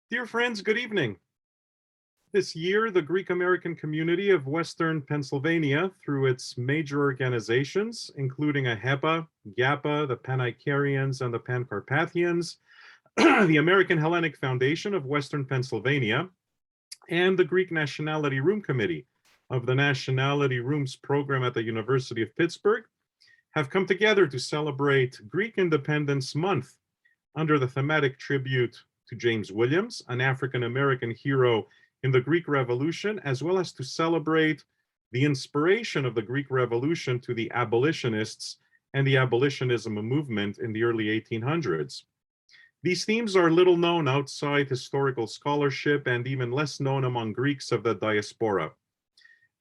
Dear friends, good evening. This year, the Greek American community of Western Pennsylvania, through its major organizations, including AHEPA, GAPA, the Pan-Icarians, and the Pan-Carpathians, the American Hellenic Foundation of Western Pennsylvania, and the Greek Nationality Room Committee of the Nationality Rooms program at the University of Pittsburgh, have come together to celebrate Greek Independence Month under the thematic tribute to James Williams, an African-American hero in the Greek Revolution, as well as to celebrate the inspiration of the Greek Revolution to the abolitionists and the abolitionism movement in the early 1800s. These themes are little known outside historical scholarship and even less known among Greeks of the diaspora.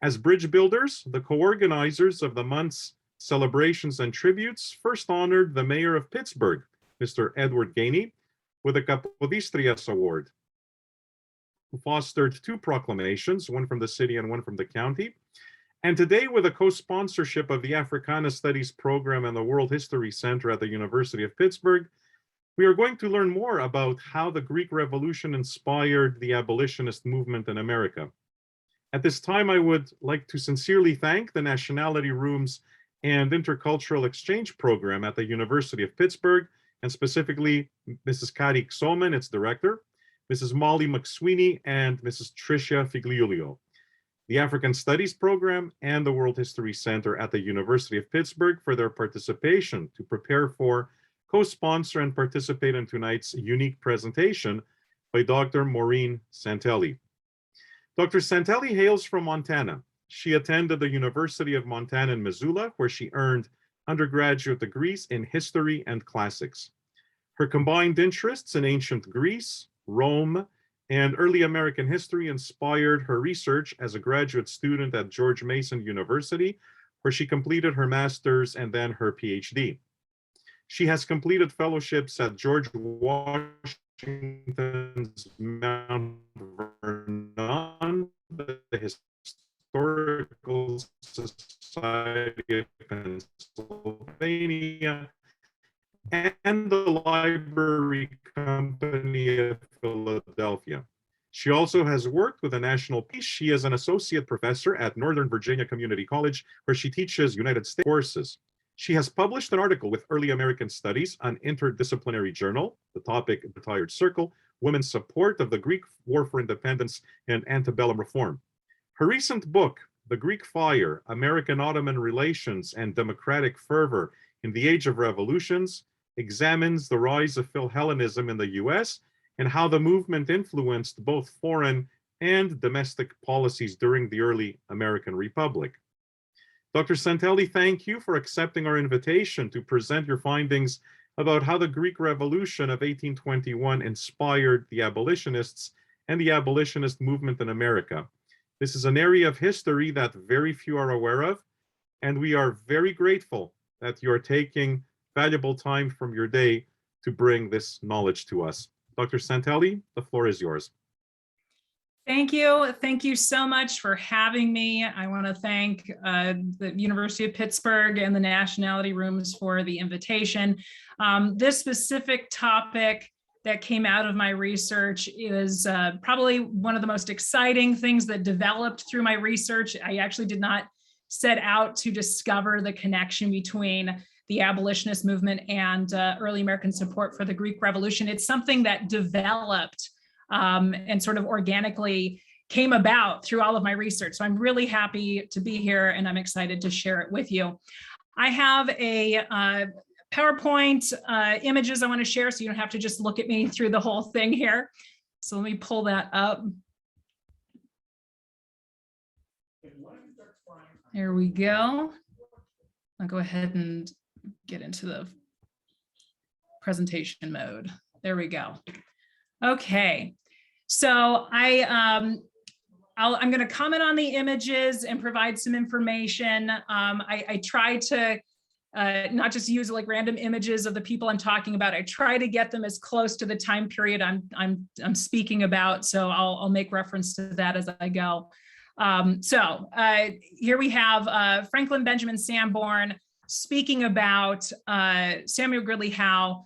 As bridge builders, the co-organizers of the month's celebrations and tributes first honored the mayor of Pittsburgh, Mr. Edward Gainey, with a Capodistrias Award, who fostered two proclamations, one from the city and one from the county. And today, with a co-sponsorship of the Africana Studies program and the World History Center at the University of Pittsburgh, we are going to learn more about how the Greek Revolution inspired the abolitionist movement in America. At this time, I would like to sincerely thank the Nationality Rooms and Intercultural Exchange Program at the University of Pittsburgh, and specifically Mrs. Kari Xomen, its director, Mrs. Molly McSweeney, and Mrs. Tricia Figliulio, the African Studies Program, and the World History Center at the University of Pittsburgh for their participation to prepare for, co-sponsor, and participate in tonight's unique presentation by Dr. Maureen Santelli. Dr. Santelli hails from Montana. She attended the University of Montana in Missoula, where she earned undergraduate degrees in history and classics. Her combined interests in ancient Greece, Rome, and early American history inspired her research as a graduate student at George Mason University, where she completed her master's and then her PhD. She has completed fellowships at George Washington's Mount Vernon, the Historical Society of Pennsylvania, and the Library Company of Philadelphia. She also has worked with the National Peace. She is an associate professor at Northern Virginia Community College, where she teaches United States courses. She has published an article with Early American Studies, an interdisciplinary journal, the topic Retired Circle, Women's Support of the Greek War for Independence and Antebellum Reform. Her recent book, The Greek Fire, American-Ottoman Relations and Democratic Fervor in the Age of Revolutions, examines the rise of Philhellenism in the US and how the movement influenced both foreign and domestic policies during the early American Republic. Dr. Santelli, thank you for accepting our invitation to present your findings about how the Greek Revolution of 1821 inspired the abolitionists and the abolitionist movement in America. This is an area of history that very few are aware of, and we are very grateful that you are taking valuable time from your day to bring this knowledge to us. Dr. Santelli, the floor is yours. Thank you. Thank you so much for having me. I want to thank the University of Pittsburgh and the Nationality Rooms for the invitation. This specific topic that came out of my research is probably one of the most exciting things that developed through my research. I actually did not set out to discover the connection between the abolitionist movement and early American support for the Greek Revolution. It's something that developed and sort of organically came about through all of my research. So I'm really happy to be here and I'm excited to share it with you. I have a PowerPoint images I want to share so you don't have to just look at me through the whole thing here. So let me pull that up. There we go. I'll go ahead and get into the presentation mode. There we go. Okay, so I'm going to comment on the images and provide some information. I try to not just use like random images of the people I'm talking about. I try to get them as close to the time period I'm speaking about. So I'll make reference to that as I go. Here we have Franklin Benjamin Sanborn speaking about Samuel Gridley Howe,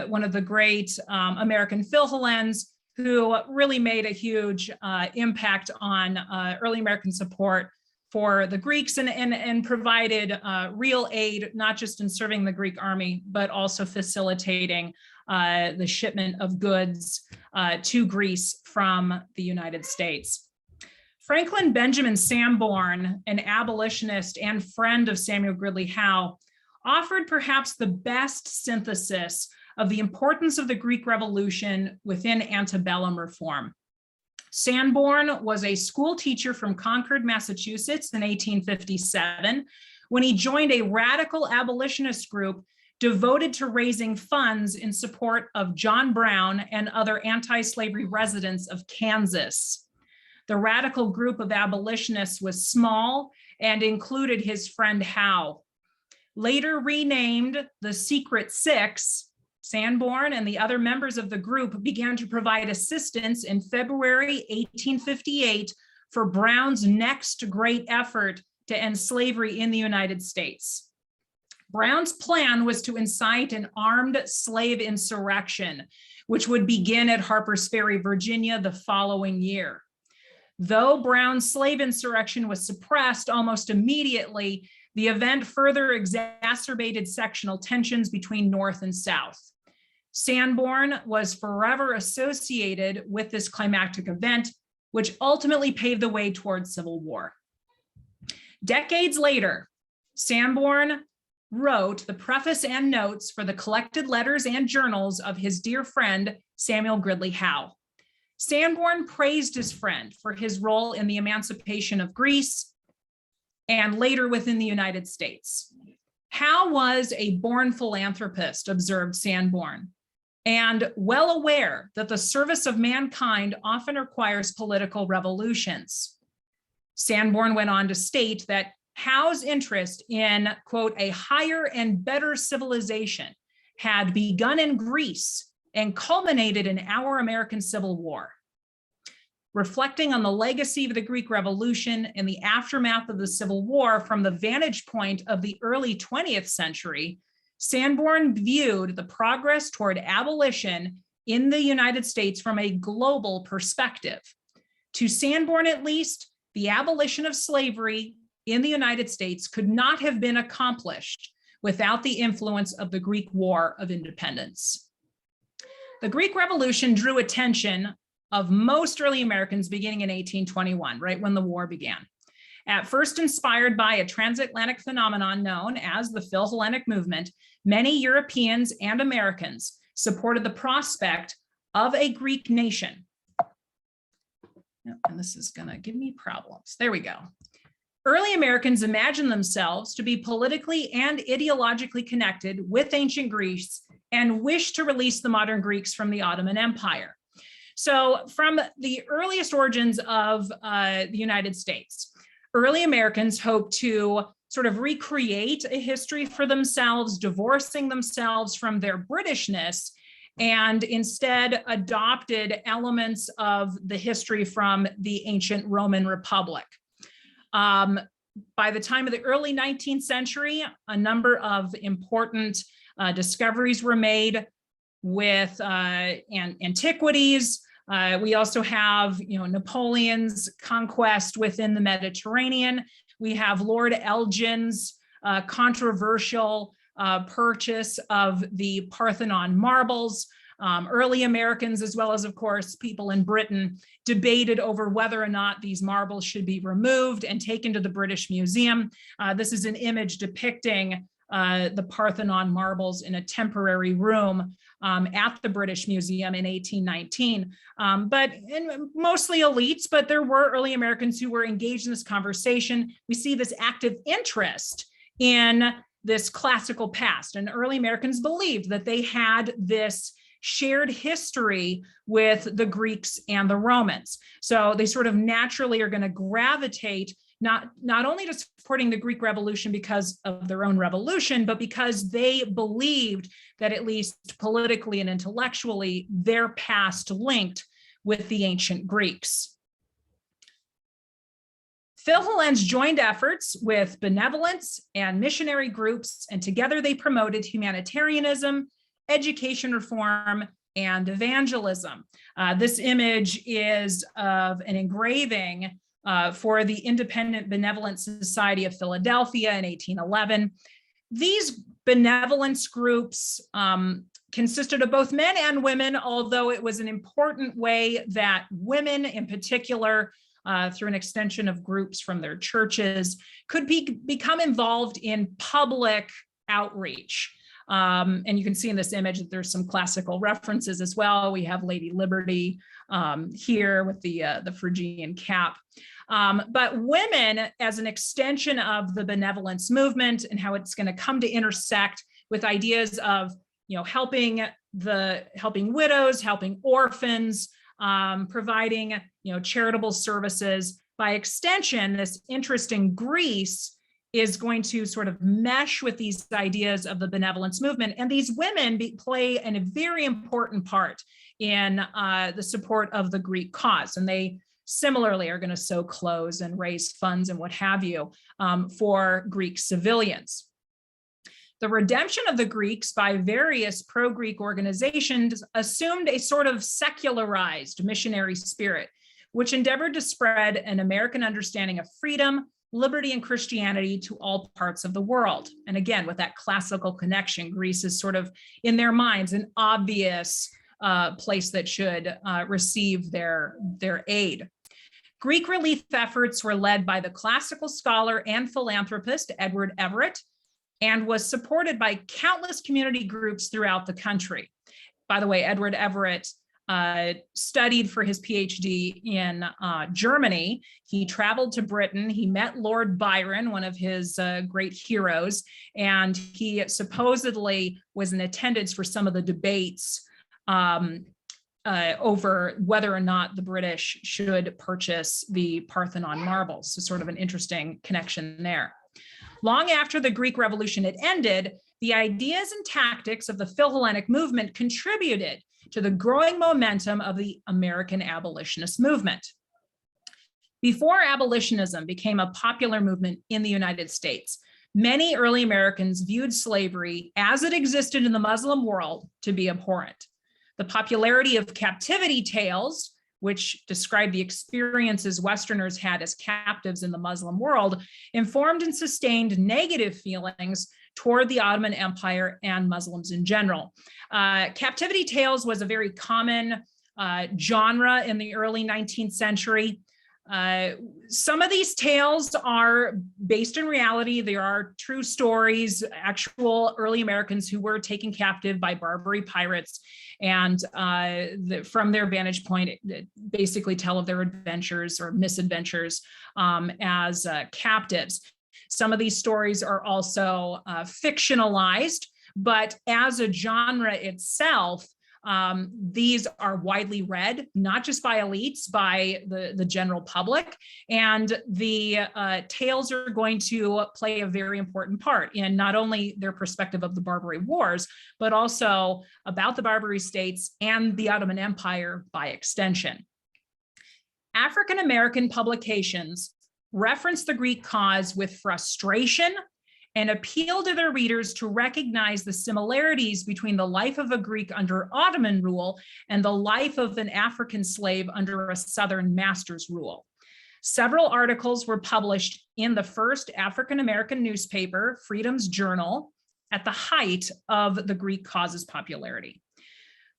one of the great American Philhellenes, who really made a huge impact on early American support for the Greeks and provided real aid, not just in serving the Greek army, but also facilitating the shipment of goods to Greece from the United States. Franklin Benjamin Sanborn, an abolitionist and friend of Samuel Gridley Howe, offered perhaps the best synthesis of the importance of the Greek Revolution within antebellum reform. Sanborn was a school teacher from Concord, Massachusetts in 1857, when he joined a radical abolitionist group devoted to raising funds in support of John Brown and other anti-slavery residents of Kansas. The radical group of abolitionists was small and included his friend Howe. Later renamed the Secret Six, Sanborn and the other members of the group began to provide assistance in February 1858 for Brown's next great effort to end slavery in the United States. Brown's plan was to incite an armed slave insurrection, which would begin at Harper's Ferry, Virginia, the following year. Though Brown's slave insurrection was suppressed almost immediately, the event further exacerbated sectional tensions between North and South. Sanborn was forever associated with this climactic event, which ultimately paved the way towards civil war. Decades later, Sanborn wrote the preface and notes for the collected letters and journals of his dear friend, Samuel Gridley Howe. Sanborn praised his friend for his role in the emancipation of Greece and later within the United States. Howe was a born philanthropist, observed Sanborn, and well aware that the service of mankind often requires political revolutions. Sanborn went on to state that Howe's interest in, quote, a higher and better civilization had begun in Greece and culminated in our American Civil War. Reflecting on the legacy of the Greek Revolution and the aftermath of the Civil War from the vantage point of the early 20th century, Sanborn viewed the progress toward abolition in the United States from a global perspective. To Sanborn, at least, the abolition of slavery in the United States could not have been accomplished without the influence of the Greek War of Independence. The Greek Revolution drew attention of most early Americans beginning in 1821, right when the war began. At first inspired by a transatlantic phenomenon known as the Hellenic movement, many Europeans and Americans supported the prospect of a Greek nation. And this is gonna give me problems. There we go. Early Americans imagined themselves to be politically and ideologically connected with ancient Greece and wished to release the modern Greeks from the Ottoman Empire. So from the earliest origins of the United States, early Americans hoped to sort of recreate a history for themselves, divorcing themselves from their Britishness, and instead adopted elements of the history from the ancient Roman Republic. By the time of the early 19th century, a number of important discoveries were made with antiquities. We also have, Napoleon's conquest within the Mediterranean. We have Lord Elgin's controversial purchase of the Parthenon marbles. Early Americans, as well as, of course, people in Britain, debated over whether or not these marbles should be removed and taken to the British Museum. This is an image depicting the Parthenon marbles in a temporary room at the British Museum in 1819. But mostly elites, but there were early Americans who were engaged in this conversation. We see this active interest in this classical past, and early Americans believed that they had this shared history with the Greeks and the Romans. So they sort of naturally are going to gravitate not only to supporting the Greek Revolution because of their own revolution, but because they believed that at least politically and intellectually, their past linked with the ancient Greeks. Philhellenes joined efforts with benevolence and missionary groups, and together they promoted humanitarianism, education reform, and evangelism. This image is of an engraving for the Independent Benevolent Society of Philadelphia in 1811. These benevolence groups consisted of both men and women, although it was an important way that women in particular, through an extension of groups from their churches, could become involved in public outreach. And you can see in this image that there's some classical references as well. We have Lady Liberty here with the Phrygian cap. But women, as an extension of the benevolence movement and how it's going to come to intersect with ideas of, helping widows, helping orphans, providing, charitable services. By extension, this interest in Greece is going to sort of mesh with these ideas of the benevolence movement. And these women play a very important part in the support of the Greek cause. And they similarly are going to sew clothes and raise funds and what have you for Greek civilians. The redemption of the Greeks by various pro-Greek organizations assumed a sort of secularized missionary spirit, which endeavored to spread an American understanding of freedom, liberty, and Christianity to all parts of the world. And again, with that classical connection, Greece is sort of, in their minds, an obvious place that should receive their aid. Greek relief efforts were led by the classical scholar and philanthropist Edward Everett, and was supported by countless community groups throughout the country. By the way, Edward Everett studied for his PhD in Germany. He traveled to Britain. He met Lord Byron, one of his great heroes, and he supposedly was in attendance for some of the debates over whether or not the British should purchase the Parthenon marbles. So sort of an interesting connection there. Long after the Greek Revolution had ended, the ideas and tactics of the Hellenic movement contributed to the growing momentum of the American abolitionist movement. Before abolitionism became a popular movement in the United States, many early Americans viewed slavery as it existed in the Muslim world to be abhorrent. The popularity of captivity tales, which describe the experiences Westerners had as captives in the Muslim world, informed and sustained negative feelings toward the Ottoman Empire and Muslims in general. Captivity tales was a very common genre in the early 19th century. Some of these tales are based in reality. There are true stories, actual early Americans who were taken captive by Barbary pirates, and from their vantage point, basically tell of their adventures or misadventures as captives. Some of these stories are also fictionalized, but as a genre itself, these are widely read, not just by elites, by the general public. And the tales are going to play a very important part in not only their perspective of the Barbary Wars, but also about the Barbary states and the Ottoman Empire by extension. African American publications reference the Greek cause with frustration and appeal to their readers to recognize the similarities between the life of a Greek under Ottoman rule and the life of an African slave under a Southern master's rule. Several articles were published in the first African American newspaper, Freedom's Journal, at the height of the Greek cause's popularity.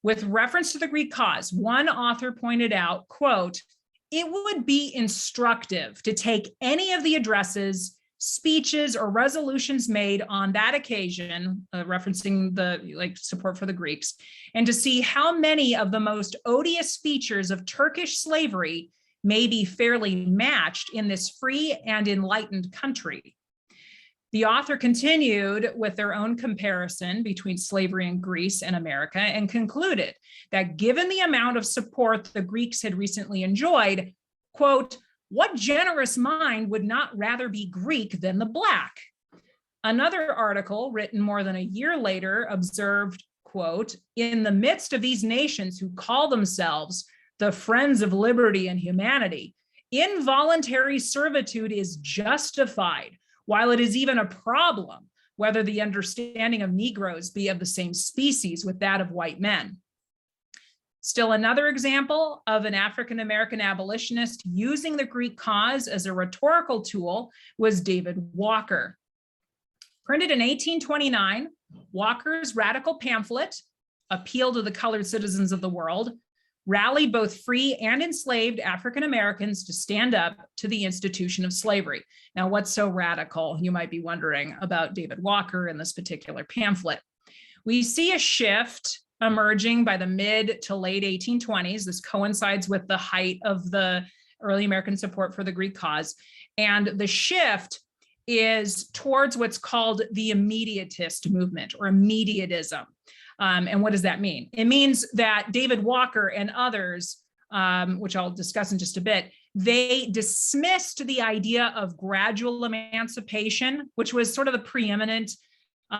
With reference to the Greek cause, one author pointed out, quote, "It would be instructive to take any of the addresses, speeches, or resolutions made on that occasion," referencing the support for the Greeks, "and to see how many of the most odious features of Turkish slavery may be fairly matched in this free and enlightened country." The author continued with their own comparison between slavery in Greece and America and concluded that given the amount of support the Greeks had recently enjoyed, quote, "What generous mind would not rather be Greek than the Black?" Another article written more than a year later observed, quote, "In the midst of these nations who call themselves the friends of liberty and humanity, involuntary servitude is justified, while it is even a problem whether the understanding of Negroes be of the same species with that of white men." Still another example of an African-American abolitionist using the Greek cause as a rhetorical tool was David Walker. Printed in 1829, Walker's radical pamphlet, Appeal to the Colored Citizens of the World, rallied both free and enslaved African Americans to stand up to the institution of slavery. Now, what's so radical, you might be wondering, about David Walker in this particular pamphlet? We see a shift emerging by the mid to late 1820s. This coincides with the height of the early American support for the Greek cause. And the shift is towards what's called the immediatist movement, or immediatism. And what does that mean? It means that David Walker and others, which I'll discuss in just a bit, they dismissed the idea of gradual emancipation, which was sort of the preeminent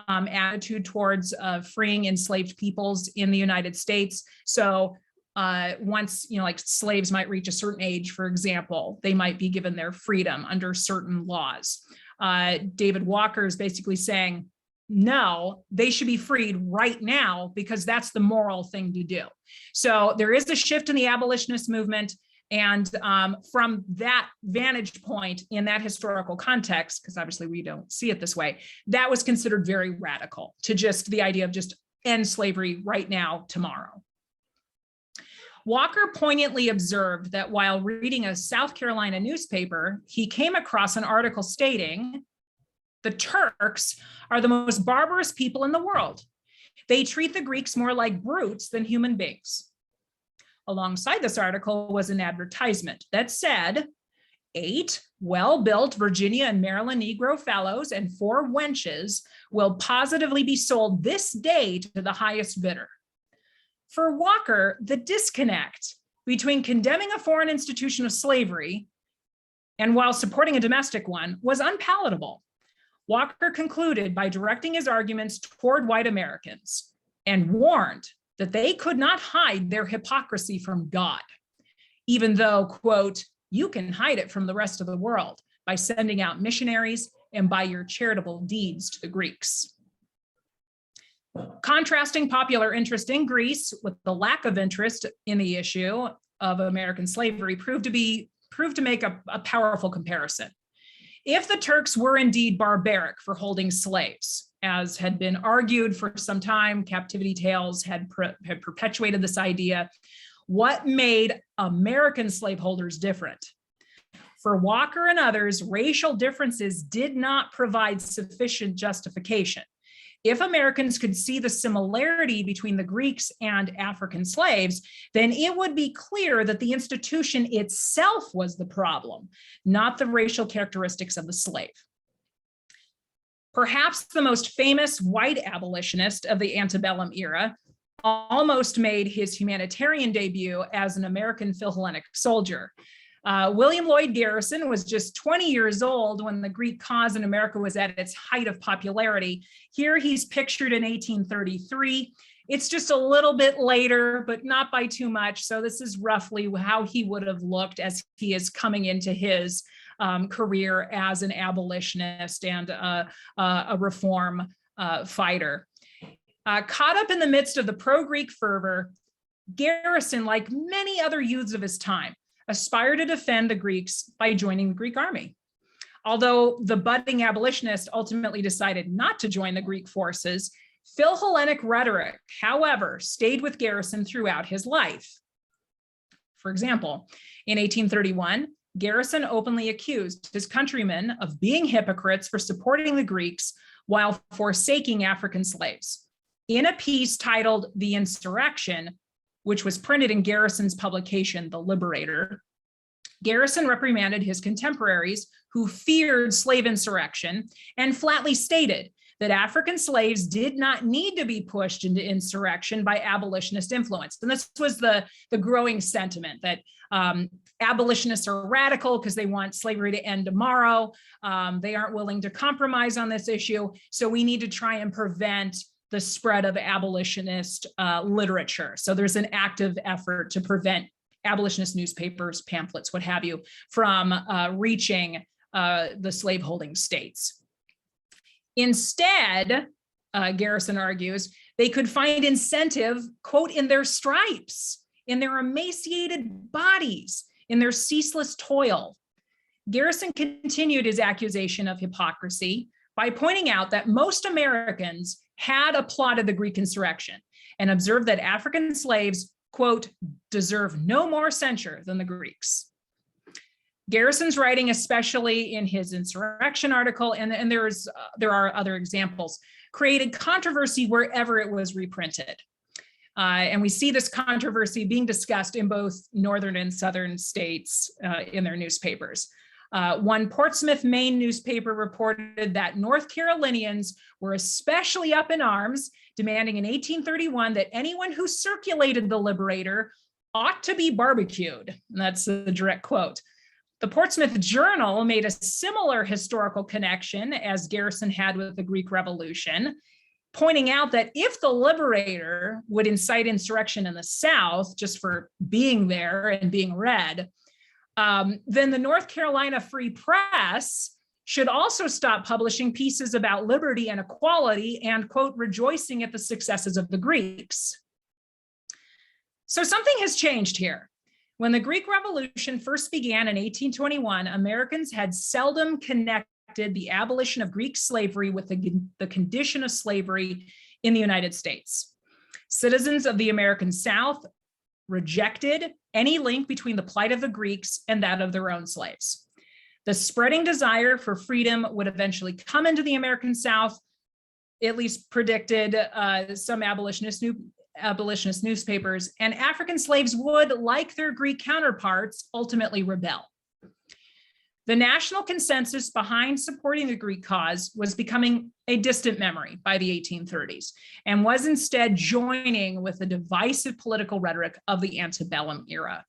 attitude towards freeing enslaved peoples in the United States. So once, like slaves might reach a certain age, for example, they might be given their freedom under certain laws. David Walker is basically saying, no, they should be freed right now because that's the moral thing to do. So there is a shift in the abolitionist movement. And from that vantage point in that historical context, because obviously we don't see it this way, that was considered very radical, to just the idea of just end slavery right now, tomorrow. Walker poignantly observed that while reading a South Carolina newspaper, he came across an article stating, "The Turks are the most barbarous people in the world. They treat the Greeks more like brutes than human beings." Alongside this article was an advertisement that said, 8 well-built Virginia and Maryland Negro fellows and 4 wenches will positively be sold this day to the highest bidder. For Walker, the disconnect between condemning a foreign institution of slavery and while supporting a domestic one was unpalatable. Walker concluded by directing his arguments toward white Americans and warned that they could not hide their hypocrisy from God, even though, quote, "you can hide it from the rest of the world by sending out missionaries and by your charitable deeds to the Greeks." Contrasting popular interest in Greece with the lack of interest in the issue of American slavery proved to make a powerful comparison. If the Turks were indeed barbaric for holding slaves, as had been argued for some time, captivity tales had perpetuated this idea, what made American slaveholders different? For Walker and others, racial differences did not provide sufficient justification. If Americans could see the similarity between the Greeks and African slaves, then it would be clear that the institution itself was the problem, not the racial characteristics of the slave. Perhaps the most famous white abolitionist of the antebellum era almost made his humanitarian debut as an American Philhellenic soldier. William Lloyd Garrison was just 20 years old when the Greek cause in America was at its height of popularity. Here he's pictured in 1833. It's just a little bit later, but not by too much. So this is roughly how he would have looked as he is coming into his career as an abolitionist and a reform fighter. Caught up in the midst of the pro-Greek fervor, Garrison, like many other youths of his time, aspired to defend the Greeks by joining the Greek army. Although the budding abolitionist ultimately decided not to join the Greek forces, Philhellenic rhetoric, however, stayed with Garrison throughout his life. For example, in 1831, Garrison openly accused his countrymen of being hypocrites for supporting the Greeks while forsaking African slaves. In a piece titled "The Insurrection," which was printed in Garrison's publication, The Liberator, Garrison reprimanded his contemporaries who feared slave insurrection and flatly stated that African slaves did not need to be pushed into insurrection by abolitionist influence. And this was the growing sentiment that abolitionists are radical because they want slavery to end tomorrow. They aren't willing to compromise on this issue. So we need to try and prevent the spread of abolitionist literature. So there's an active effort to prevent abolitionist newspapers, pamphlets, what have you, from reaching the slaveholding states. Instead, Garrison argues, they could find incentive, quote, in their stripes, in their emaciated bodies, in their ceaseless toil. Garrison continued his accusation of hypocrisy by pointing out that most Americans had applauded the Greek insurrection and observed that African slaves, quote, deserve no more censure than the Greeks. Garrison's writing, especially in his insurrection article, and there are other examples, created controversy wherever it was reprinted. And we see this controversy being discussed in both northern and southern states in their newspapers. One Portsmouth, Maine newspaper reported that North Carolinians were especially up in arms, demanding in 1831 that anyone who circulated the Liberator ought to be barbecued. And that's the direct quote. The Portsmouth Journal made a similar historical connection as Garrison had with the Greek Revolution, pointing out that if the Liberator would incite insurrection in the South just for being there and being read, then the North Carolina Free Press should also stop publishing pieces about liberty and equality and, quote, rejoicing at the successes of the Greeks. So something has changed here. When the Greek Revolution first began in 1821, Americans had seldom connected the abolition of Greek slavery with the condition of slavery in the United States. Citizens of the American South rejected any link between the plight of the Greeks and that of their own slaves. The spreading desire for freedom would eventually come into the American South, at least predicted some abolitionist newspapers, and African slaves would, like their Greek counterparts, ultimately rebel. The national consensus behind supporting the Greek cause was becoming a distant memory by the 1830s and was instead joining with the divisive political rhetoric of the antebellum era.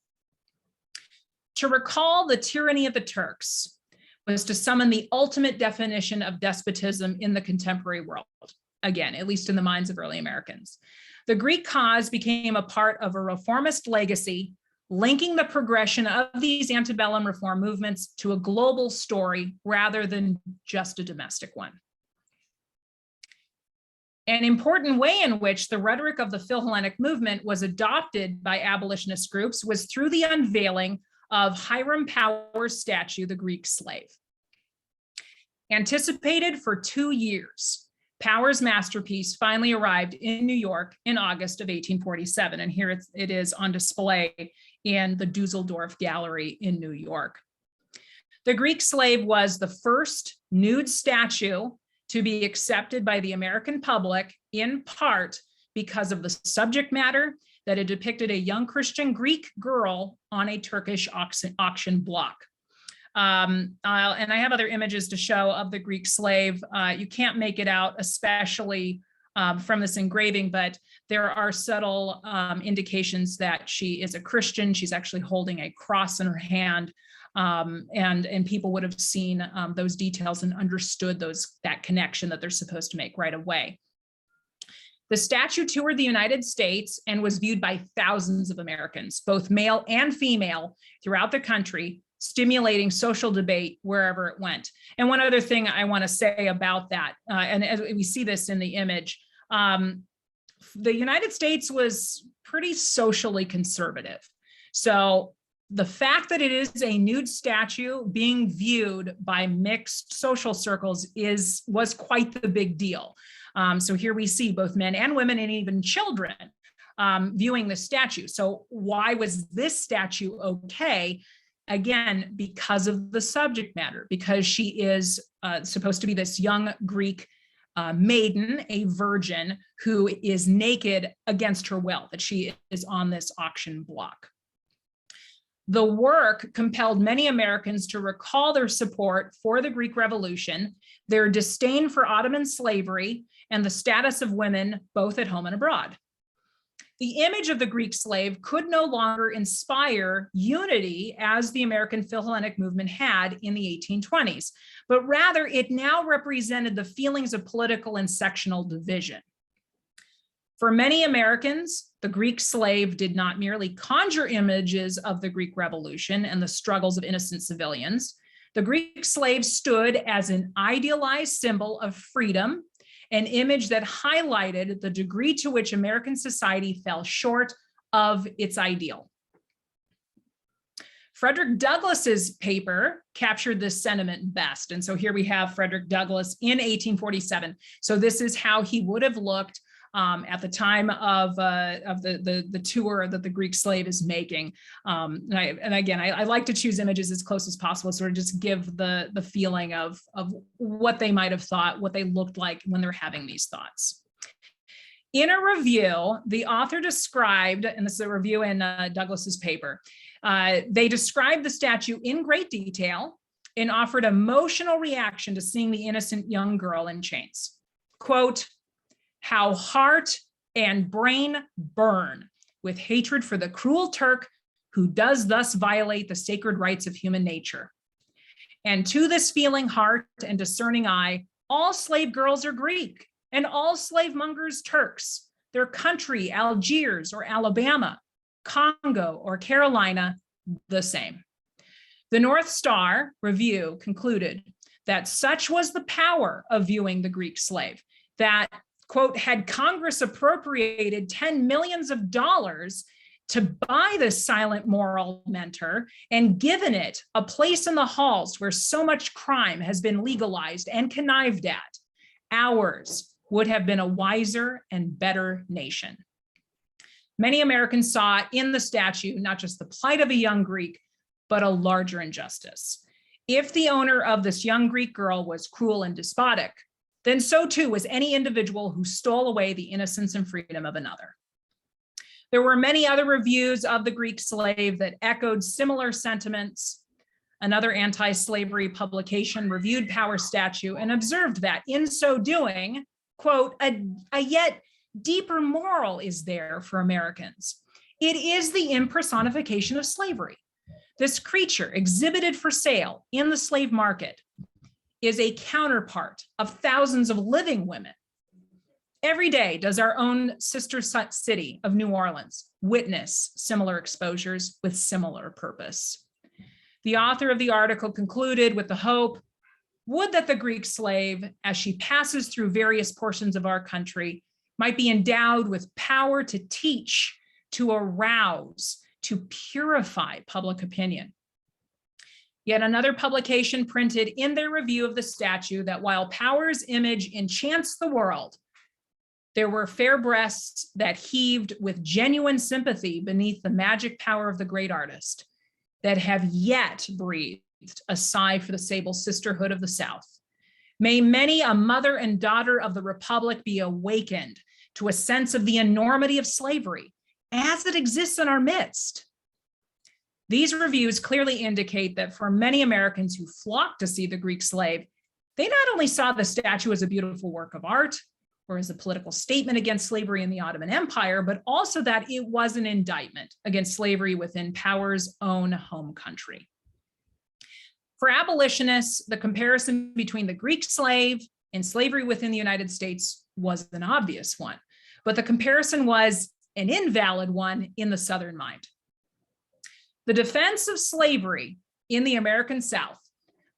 To recall the tyranny of the Turks was to summon the ultimate definition of despotism in the contemporary world, again, at least in the minds of early Americans. The Greek cause became a part of a reformist legacy, linking the progression of these antebellum reform movements to a global story rather than just a domestic one. An important way in which the rhetoric of the Hellenic movement was adopted by abolitionist groups was through the unveiling of Hiram Power's statue, The Greek Slave. Anticipated for 2 years, Power's masterpiece finally arrived in New York in August of 1847, and here it is on display in the Dusseldorf Gallery in New York. The Greek Slave was the first nude statue to be accepted by the American public, in part because of the subject matter, that it depicted a young Christian Greek girl on a Turkish auction block. And I have other images to show of the Greek slave. You can't make it out, especially from this engraving, but there are subtle indications that she is a Christian. She's actually holding a cross in her hand, and people would have seen those details and understood that connection that they're supposed to make right away. The statue toured the United States and was viewed by thousands of Americans, both male and female, throughout the country, stimulating social debate wherever it went. And one other thing I want to say about that, and as we see this in the image, the United States was pretty socially conservative. So the fact that it is a nude statue being viewed by mixed social circles was quite the big deal. So here we see both men and women and even children viewing the statue. So why was this statue okay? Again, because of the subject matter, because she is supposed to be this young Greek maiden, a virgin, who is naked against her will, that she is on this auction block. The work compelled many Americans to recall their support for the Greek Revolution, their disdain for Ottoman slavery, and the status of women both at home and abroad. The image of the Greek slave could no longer inspire unity as the American Hellenic movement had in the 1820s, but rather it now represented the feelings of political and sectional division. For many Americans, the Greek slave did not merely conjure images of the Greek Revolution and the struggles of innocent civilians. The Greek slave stood as an idealized symbol of freedom, an image that highlighted the degree to which American society fell short of its ideal. Frederick Douglass's paper captured this sentiment best. And so here we have Frederick Douglass in 1847. So this is how he would have looked at the time of the tour that the Greek slave is making. And again, I like to choose images as close as possible, sort of just give the feeling of what they might have thought, what they looked like when they're having these thoughts. In a review, the author described, and this is a review in Douglass's paper, they described the statue in great detail and offered emotional reaction to seeing the innocent young girl in chains. Quote, "How heart and brain burn with hatred for the cruel Turk who does thus violate the sacred rights of human nature. And to this feeling heart and discerning eye, all slave girls are Greek and all slave mongers Turks, their country, Algiers or Alabama, Congo or Carolina, the same." The North Star Review concluded that such was the power of viewing the Greek slave that, quote, "had Congress appropriated $10 millions to buy this silent moral mentor and given it a place in the halls where so much crime has been legalized and connived at, ours would have been a wiser and better nation." Many Americans saw in the statue not just the plight of a young Greek, but a larger injustice. If the owner of this young Greek girl was cruel and despotic, then so too was any individual who stole away the innocence and freedom of another. There were many other reviews of the Greek slave that echoed similar sentiments. Another anti-slavery publication reviewed Power's statue and observed that in so doing, quote, a yet deeper moral is there for Americans. It is the impersonification of slavery. This creature exhibited for sale in the slave market is a counterpart of thousands of living women. Every day does our own sister city of New Orleans witness similar exposures with similar purpose. The author of the article concluded with the hope, would that the Greek slave, as she passes through various portions of our country, might be endowed with power to teach, to arouse, to purify public opinion. Yet another publication printed in their review of the statue that while Power's image enchants the world, there were fair breasts that heaved with genuine sympathy beneath the magic power of the great artist that have yet breathed a sigh for the sable sisterhood of the South. May many a mother and daughter of the Republic be awakened to a sense of the enormity of slavery as it exists in our midst. These reviews clearly indicate that for many Americans who flocked to see the Greek slave, they not only saw the statue as a beautiful work of art or as a political statement against slavery in the Ottoman Empire, but also that it was an indictment against slavery within Power's own home country. For abolitionists, the comparison between the Greek slave and slavery within the United States was an obvious one, but the comparison was an invalid one in the Southern mind. The defense of slavery in the American South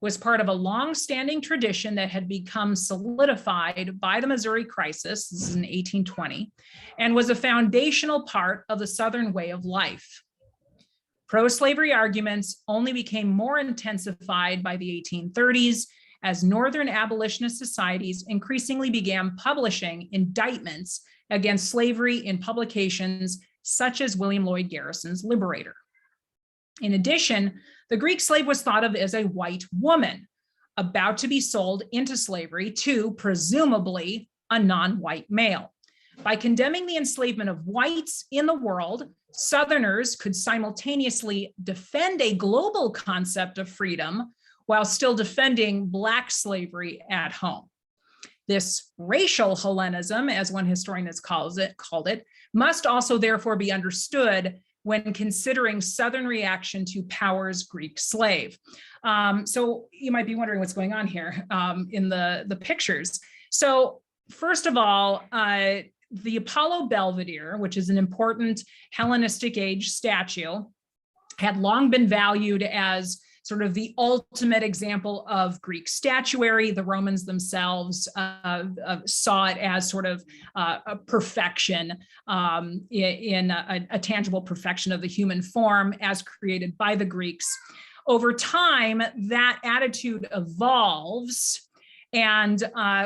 was part of a long-standing tradition that had become solidified by the Missouri Crisis, this is in 1820, and was a foundational part of the Southern way of life. Pro-slavery arguments only became more intensified by the 1830s as Northern abolitionist societies increasingly began publishing indictments against slavery in publications such as William Lloyd Garrison's Liberator. In addition, the Greek slave was thought of as a white woman about to be sold into slavery to, presumably, a non-white male. By condemning the enslavement of whites in the world, Southerners could simultaneously defend a global concept of freedom while still defending Black slavery at home. This racial Hellenism, as one historian has called it, must also therefore be understood when considering Southern reaction to Power's Greek slave. So you might be wondering what's going on here in the pictures. So first of all, the Apollo Belvedere, which is an important Hellenistic age statue, had long been valued as sort of the ultimate example of Greek statuary. The Romans themselves saw it as sort of a perfection, in a tangible perfection of the human form as created by the Greeks. Over time, that attitude evolves. And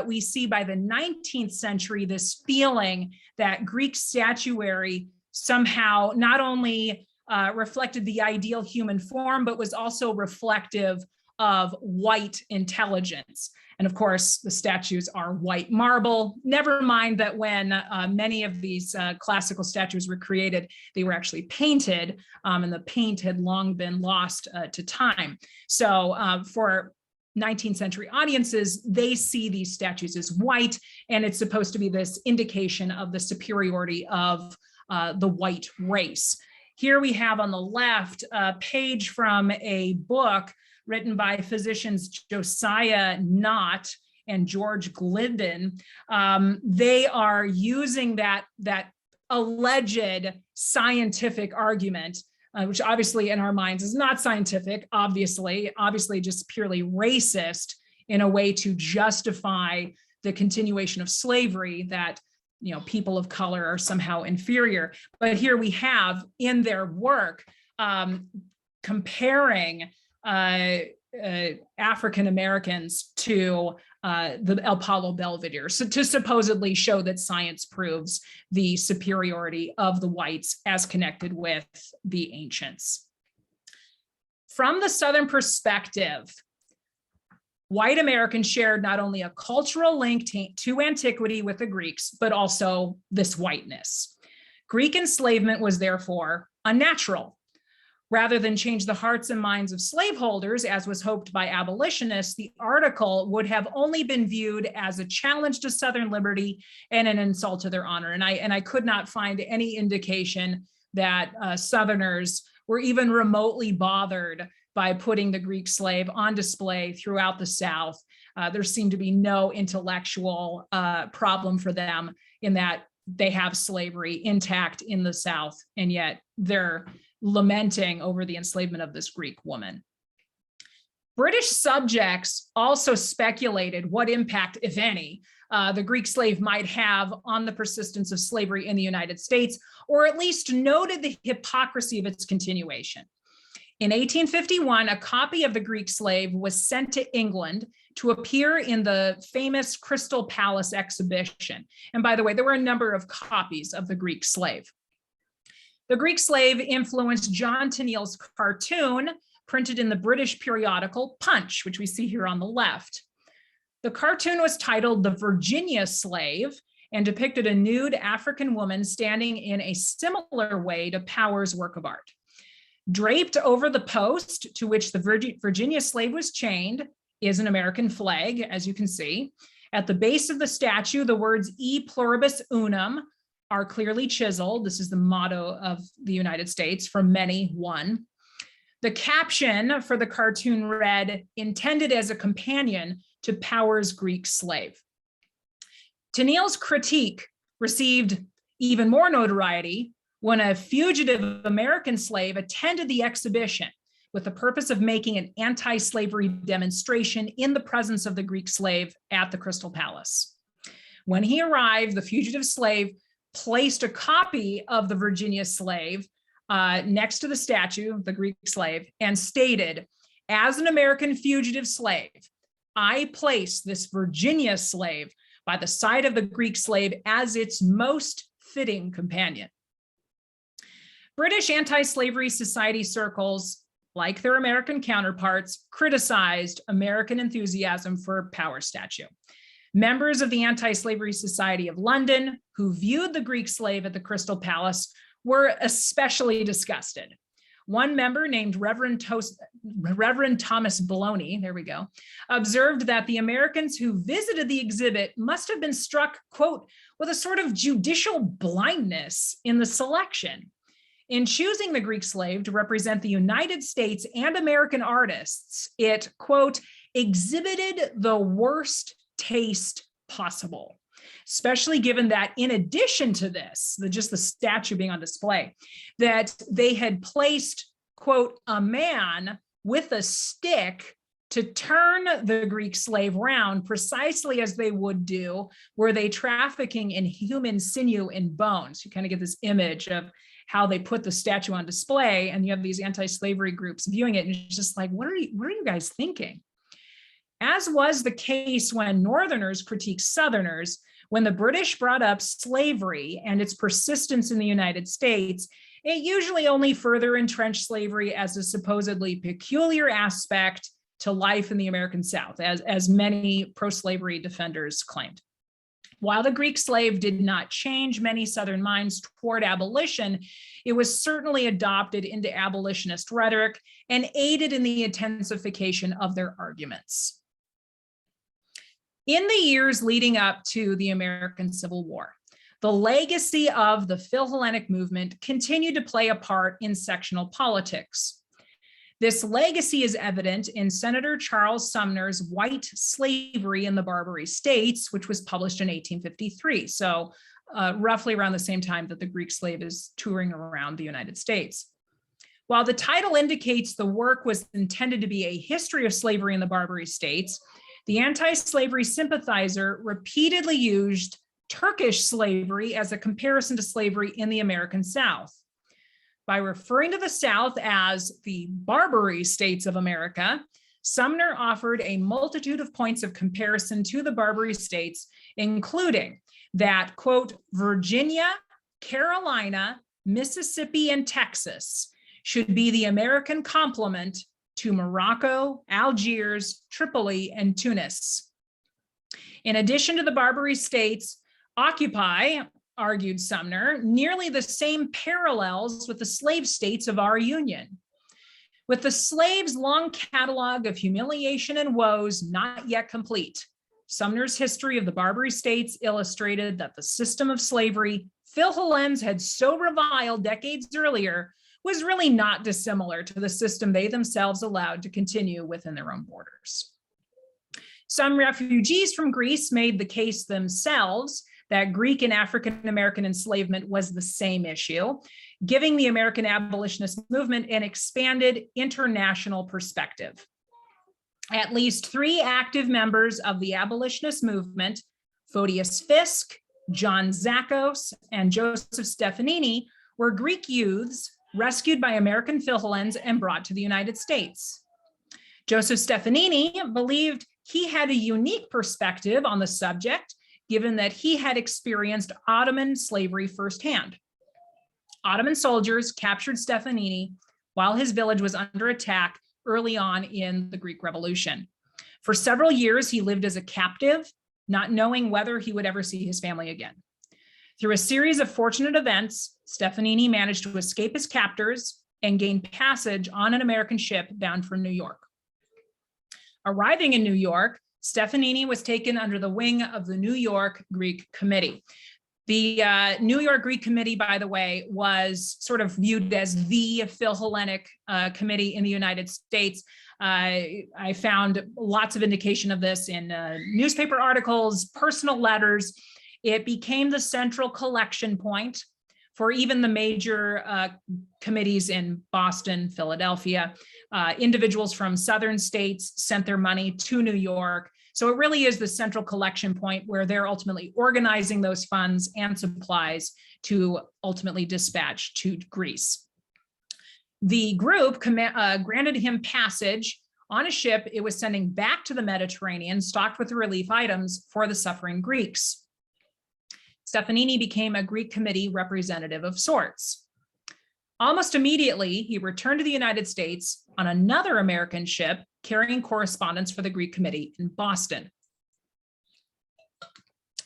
we see by the 19th century this feeling that Greek statuary somehow not only reflected the ideal human form, but was also reflective of white intelligence. And of course, the statues are white marble. Never mind that when many of these classical statues were created, they were actually painted, and the paint had long been lost to time. So for 19th century audiences, they see these statues as white, and it's supposed to be this indication of the superiority of the white race. Here we have on the left a page from a book written by physicians Josiah Knott and George Glidden. They are using that alleged scientific argument, which obviously in our minds is not scientific, obviously just purely racist, in a way to justify the continuation of slavery, that people of color are somehow inferior. But here we have in their work comparing African Americans to the El Palo Belvedere, so to supposedly show that science proves the superiority of the whites as connected with the ancients. From the Southern perspective, white Americans shared not only a cultural link to antiquity with the Greeks, but also this whiteness. Greek enslavement was therefore unnatural. Rather than change the hearts and minds of slaveholders, as was hoped by abolitionists, the article would have only been viewed as a challenge to Southern liberty and an insult to their honor. And I could not find any indication that Southerners were even remotely bothered by putting the Greek slave on display throughout the South. There seemed to be no intellectual problem for them in that they have slavery intact in the South, and yet they're lamenting over the enslavement of this Greek woman. British subjects also speculated what impact, if any, the Greek slave might have on the persistence of slavery in the United States, or at least noted the hypocrisy of its continuation. In 1851, a copy of the Greek slave was sent to England to appear in the famous Crystal Palace exhibition. And by the way, there were a number of copies of the Greek slave. The Greek slave influenced John Tenniel's cartoon, printed in the British periodical Punch, which we see here on the left. The cartoon was titled The Virginia Slave and depicted a nude African woman standing in a similar way to Power's work of art. Draped over the post to which the Virginia slave was chained is an American flag, as you can see. At the base of the statue, the words E pluribus unum are clearly chiseled. This is the motto of the United States, from many, one. The caption for the cartoon read, intended as a companion to Power's Greek slave. Tenniel's critique received even more notoriety when a fugitive American slave attended the exhibition with the purpose of making an anti-slavery demonstration in the presence of the Greek slave at the Crystal Palace. When he arrived, the fugitive slave placed a copy of the Virginia slave next to the statue, the Greek slave, and stated, as an American fugitive slave, I place this Virginia slave by the side of the Greek slave as its most fitting companion. British anti-slavery society circles, like their American counterparts, criticized American enthusiasm for Power statue. Members of the Anti-Slavery Society of London, who viewed the Greek slave at the Crystal Palace, were especially disgusted. One member named Reverend Thomas Baloney, there we go, observed that the Americans who visited the exhibit must have been struck, quote, with a sort of judicial blindness in the selection. In choosing the Greek slave to represent the United States and American artists, it, quote, exhibited the worst taste possible, especially given that in addition to this, just the statue being on display, that they had placed, quote, a man with a stick to turn the Greek slave round, precisely as they would do were they trafficking in human sinew and bones. You kind of get this image of how they put the statue on display, and you have these anti-slavery groups viewing it, and it's just like, what are you guys thinking? As was the case when Northerners critiqued Southerners, when the British brought up slavery and its persistence in the United States, it usually only further entrenched slavery as a supposedly peculiar aspect to life in the American South, as many pro-slavery defenders claimed. While the Greek slave did not change many Southern minds toward abolition, it was certainly adopted into abolitionist rhetoric and aided in the intensification of their arguments. In the years leading up to the American Civil War, the legacy of the Philhellenic movement continued to play a part in sectional politics. This legacy is evident in Senator Charles Sumner's White Slavery in the Barbary States, which was published in 1853. So roughly around the same time that the Greek slave is touring around the United States. While the title indicates the work was intended to be a history of slavery in the Barbary States, the anti-slavery sympathizer repeatedly used Turkish slavery as a comparison to slavery in the American South. By referring to the South as the Barbary States of America, Sumner offered a multitude of points of comparison to the Barbary States, including that, quote, Virginia, Carolina, Mississippi, and Texas should be the American complement to Morocco, Algiers, Tripoli, and Tunis. In addition to the Barbary States, occupy, argued Sumner, nearly the same parallels with the slave states of our Union. With the slave's long catalog of humiliation and woes not yet complete, Sumner's history of the Barbary States illustrated that the system of slavery Philhellenes had so reviled decades earlier was really not dissimilar to the system they themselves allowed to continue within their own borders. Some refugees from Greece made the case themselves that Greek and African American enslavement was the same issue, giving the American abolitionist movement an expanded international perspective. At least 3 active members of the abolitionist movement, Photius Fisk, John Zakos, and Joseph Stefanini, were Greek youths rescued by American Philhellenes and brought to the United States. Joseph Stefanini believed he had a unique perspective on the subject, given that he had experienced Ottoman slavery firsthand. Ottoman soldiers captured Stefanini while his village was under attack early on in the Greek Revolution. For several years, he lived as a captive, not knowing whether he would ever see his family again. Through a series of fortunate events, Stefanini managed to escape his captors and gain passage on an American ship bound for New York. Arriving in New York, Stefanini was taken under the wing of the New York Greek Committee. The New York Greek Committee, by the way, was sort of viewed as the Philhellenic committee in the United States. I found lots of indication of this in newspaper articles, personal letters. It became the central collection point for even the major committees in Boston, Philadelphia. Individuals from southern states sent their money to New York. So it really is the central collection point where they're ultimately organizing those funds and supplies to ultimately dispatch to Greece. The group granted him passage on a ship it was sending back to the Mediterranean, stocked with relief items for the suffering Greeks. Stefanini became a Greek committee representative of sorts. Almost immediately, he returned to the United States on another American ship carrying correspondence for the Greek committee in Boston.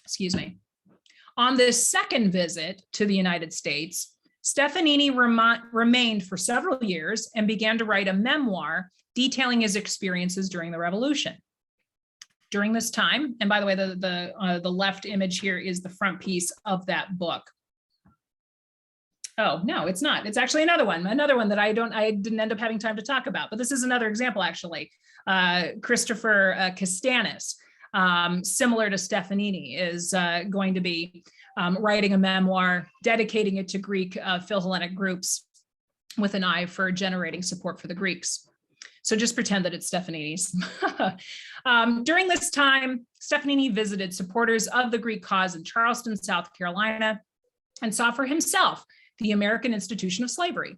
Excuse me. On this second visit to the United States, Stefanini remained for several years and began to write a memoir detailing his experiences during the Revolution. During this time, and by the way, the left image here is the front piece of that book. Oh, no, it's not. It's actually another one that I didn't end up having time to talk about, but this is another example, actually. Christopher Castanis, similar to Stefanini, is going to be writing a memoir, dedicating it to Greek Philhellenic groups with an eye for generating support for the Greeks. So just pretend that it's Stefanini's. During this time, Stefanini visited supporters of the Greek cause in Charleston, South Carolina, and saw for himself the American institution of slavery.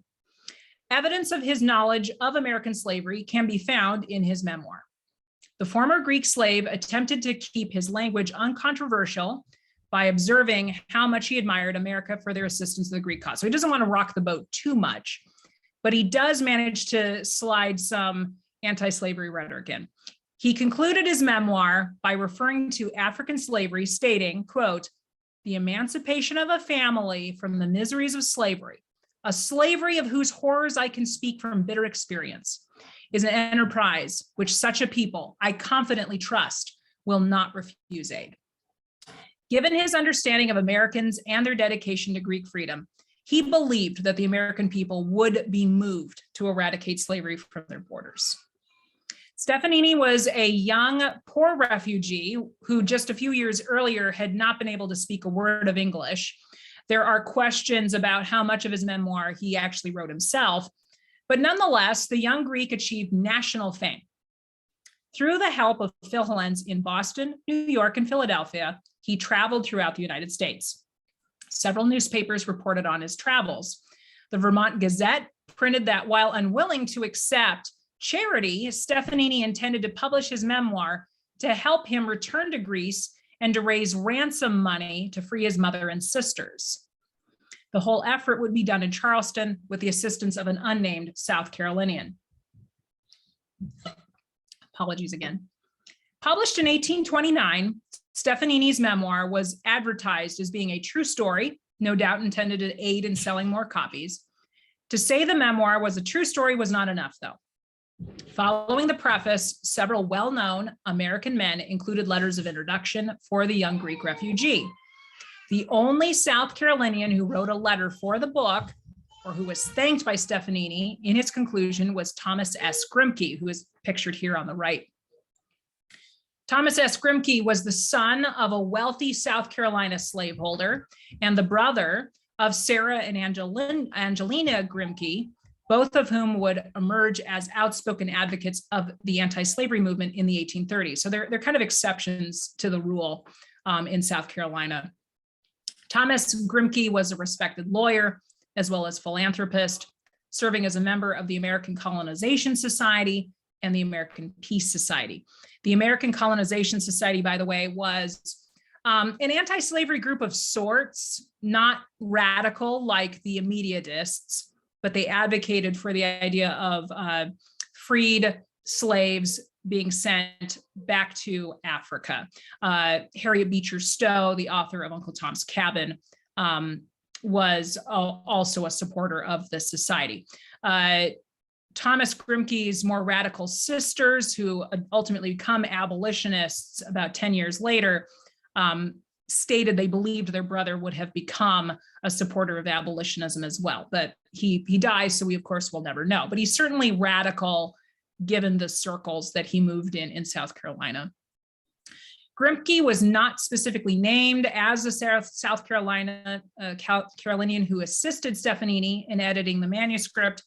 Evidence of his knowledge of American slavery can be found in his memoir. The former Greek slave attempted to keep his language uncontroversial by observing how much he admired America for their assistance to the Greek cause. So he doesn't want to rock the boat too much, but he does manage to slide some anti-slavery rhetoric in. He concluded his memoir by referring to African slavery, stating, quote, "The emancipation of a family from the miseries of slavery, a slavery of whose horrors I can speak from bitter experience, is an enterprise which such a people, I confidently trust, will not refuse aid." Given his understanding of Americans and their dedication to Greek freedom, he believed that the American people would be moved to eradicate slavery from their borders. Stefanini was a young, poor refugee who just a few years earlier had not been able to speak a word of English. There are questions about how much of his memoir he actually wrote himself, but nonetheless, the young Greek achieved national fame. Through the help of Phil Helens in Boston, New York, and Philadelphia, he traveled throughout the United States. Several newspapers reported on his travels. The Vermont Gazette printed that while unwilling to accept charity, Stefanini intended to publish his memoir to help him return to Greece and to raise ransom money to free his mother and sisters. The whole effort would be done in Charleston with the assistance of an unnamed South Carolinian. Apologies again. Published in 1829, Stefanini's memoir was advertised as being a true story, no doubt intended to aid in selling more copies. To say the memoir was a true story was not enough, though. Following the preface, several well-known American men included letters of introduction for the young Greek refugee. The only South Carolinian who wrote a letter for the book, or who was thanked by Stefanini in its conclusion, was Thomas S. Grimke, who is pictured here on the right. Thomas S. Grimke was the son of a wealthy South Carolina slaveholder and the brother of Sarah and Angelina Grimke, both of whom would emerge as outspoken advocates of the anti-slavery movement in the 1830s. So they're kind of exceptions to the rule in South Carolina. Thomas Grimke was a respected lawyer as well as philanthropist, serving as a member of the American Colonization Society and the American Peace Society. The American Colonization Society, by the way, was an anti-slavery group of sorts, not radical like the immediatists, but they advocated for the idea of freed slaves being sent back to Africa. Harriet Beecher Stowe, the author of Uncle Tom's Cabin, was also a supporter of the society. Thomas Grimke's more radical sisters, who ultimately become abolitionists about 10 years later, stated they believed their brother would have become a supporter of abolitionism as well. But he dies, so we of course will never know. But he's certainly radical given the circles that he moved in South Carolina. Grimke was not specifically named as a South Carolinian who assisted Stefanini in editing the manuscript.